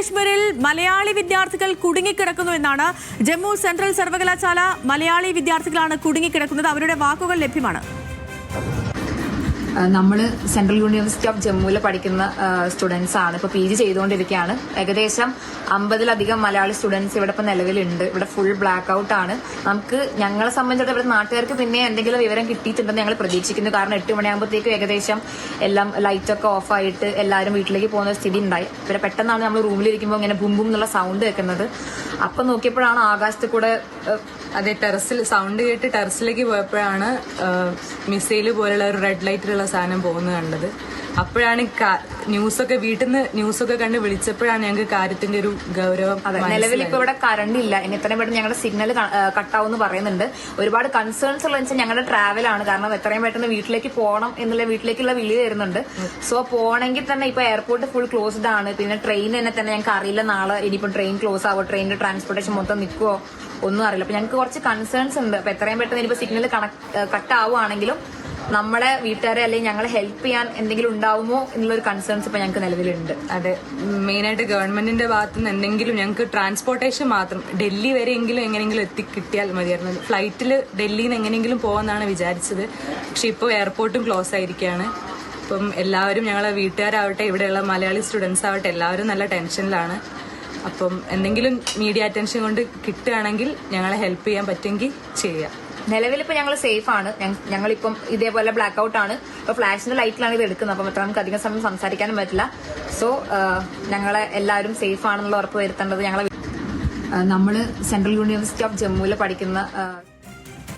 കശ്മീരിൽ മലയാളി വിദ്യാർത്ഥികൾ കുടുങ്ങിക്കിടക്കുന്നു എന്നാണ്. ജമ്മു സെൻട്രൽ സർവകലാശാല മലയാളി വിദ്യാർത്ഥികളാണ് കുടുങ്ങിക്കിടക്കുന്നത്. അവരുടെ വാക്കുകൾ ലഭ്യമാണ്. നമ്മൾ സെൻട്രൽ യൂണിവേഴ്സിറ്റി ഓഫ് ജമ്മുവിൽ പഠിക്കുന്ന സ്റ്റുഡൻസ് ആണ്. ഇപ്പോൾ PG ചെയ്തുകൊണ്ടിരിക്കുകയാണ്. ഏകദേശം 50-ലധികം മലയാളി സ്റ്റുഡൻസ് ഇവിടെ ഇപ്പോൾ നിലവിലുണ്ട്. ഇവിടെ ഫുൾ ബ്ലാക്ക് ഔട്ട് ആണ്. ഞങ്ങളെ സംബന്ധിച്ചിടത്തോളം ഇവിടെ നാട്ടുകാർക്ക് പിന്നെ എന്തെങ്കിലും വിവരം കിട്ടിയിട്ടുണ്ടെന്ന് ഞങ്ങൾ പ്രതീക്ഷിക്കുന്നു. കാരണം 8 മണിയാകുമ്പോഴത്തേക്കും ഏകദേശം എല്ലാം ലൈറ്റൊക്കെ ഓഫായിട്ട് എല്ലാവരും വീട്ടിലേക്ക് പോകുന്ന സ്ഥിതി ഉണ്ടായി. പിന്നെ പെട്ടെന്നാണ് നമ്മൾ റൂമിലിരിക്കുമ്പോൾ ഇങ്ങനെ ബും എന്നുള്ള സൗണ്ട് കേൾക്കുന്നത്. അപ്പം നോക്കിയപ്പോഴാണ് ആകാശത്ത് കൂടെ അതെ ടെറസിൽ സൗണ്ട് കേട്ട് ടെറസിലേക്ക് പോയപ്പോഴാണ് മിസൈല് പോലുള്ള ഒരു റെഡ് ലൈറ്റിലുള്ള സാധനം പോകുന്നത് കണ്ടത്. അപ്പോഴാണ് ന്യൂസൊക്കെ വീട്ടിൽ നിന്ന് ന്യൂസൊക്കെ കണ്ട് വിളിച്ചപ്പോഴാണ് ഞങ്ങൾക്ക് കാര്യത്തിന്റെ ഒരു ഗൗരവം. നിലവിൽ ഇപ്പൊ ഇവിടെ കറണ്ട് ഇല്ല. ഇനി എത്രയും പെട്ടെന്ന് ഞങ്ങളുടെ സിഗ്നൽ കട്ടാവും പറയുന്നുണ്ട്. ഒരുപാട് കൺസേൺസ് ഉള്ള വെച്ചാൽ ഞങ്ങളുടെ ട്രാവലാണ്. കാരണം എത്രയും പെട്ടെന്ന് വീട്ടിലേക്ക് പോകണം എന്നുള്ള വീട്ടിലേക്കുള്ള വിളി വരുന്നുണ്ട്. സോ പോകണമെങ്കിൽ തന്നെ ഇപ്പൊ എയർപോർട്ട് ഫുൾ ക്ലോസ്ഡ് ആണ്. പിന്നെ ട്രെയിൻ തന്നെ ഞങ്ങൾക്ക് അറിയില്ല നാളെ ഇനിയിപ്പോൾ ട്രെയിൻ ക്ലോസ് ആവോ, ട്രെയിനിന്റെ ട്രാൻസ്പോർട്ടേഷൻ മൊത്തം നിൽക്കുവോ ഒന്നും അറിയില്ല. അപ്പൊ ഞങ്ങൾക്ക് കുറച്ച് കൺസേൺസ് ഉണ്ട്. അപ്പൊ എത്രയും പെട്ടെന്ന് ഇനിയിപ്പോ സിഗ്നൽ കട്ടാവുകയാണെങ്കിലും നമ്മളെ വീട്ടുകാരെ അല്ലെങ്കിൽ ഞങ്ങളെ ഹെൽപ്പ് ചെയ്യാൻ എന്തെങ്കിലും ഉണ്ടാവുമോ എന്നുള്ളൊരു കൺസേൺസ് ഇപ്പൊ ഞങ്ങൾക്ക് നിലവിലുണ്ട്. അതെ, മെയിനായിട്ട് ഗവൺമെന്റിന്റെ ഭാഗത്ത് നിന്ന് എന്തെങ്കിലും ഞങ്ങൾക്ക് ട്രാൻസ്പോർട്ടേഷൻ മാത്രം ഡൽഹി വരെയെങ്കിലും എങ്ങനെയെങ്കിലും കിട്ടിയാൽ മതിയായിരുന്നു. ഫ്ലൈറ്റിൽ ഡൽഹിയിൽ നിന്ന് എങ്ങനെയെങ്കിലും പോകാമെന്നാണ് വിചാരിച്ചത്. പക്ഷെ ഇപ്പോൾ എയർപോർട്ടും ക്ലോസ് ആയിരിക്കുകയാണ്. ഇപ്പം എല്ലാവരും ഞങ്ങളെ വീട്ടുകാരാവട്ടെ ഇവിടെയുള്ള മലയാളി സ്റ്റുഡൻസ് ആവട്ടെ എല്ലാവരും നല്ല ടെൻഷനിലാണ്. അപ്പം എന്തെങ്കിലും മീഡിയ അറ്റൻഷൻ കൊണ്ട് കിട്ടുകയാണെങ്കിൽ ഞങ്ങളെ ഹെൽപ്പ് ചെയ്യാൻ പറ്റുമെങ്കിൽ ചെയ്യാം. നിലവിലിപ്പോ ഞങ്ങൾ സേഫ് ആണ്. ഞങ്ങളിപ്പം ഇതേപോലെ ബ്ലാക്ക് ഔട്ട് ആണ്. ഇപ്പൊ ഫ്ലാഷിന്റെ ലൈറ്റിലാണ് ഇത് എടുക്കുന്നത്. അപ്പം അത്ര നമുക്ക് അധികം സമയം സംസാരിക്കാനും പറ്റില്ല. സോ ഞങ്ങളെ എല്ലാവരും സേഫ് ആണെന്നുള്ള ഉറപ്പ് വരുത്തേണ്ടത് നമ്മൾ സെൻട്രൽ യൂണിവേഴ്സിറ്റി ഓഫ് ജമ്മുവിൽ പഠിക്കുന്ന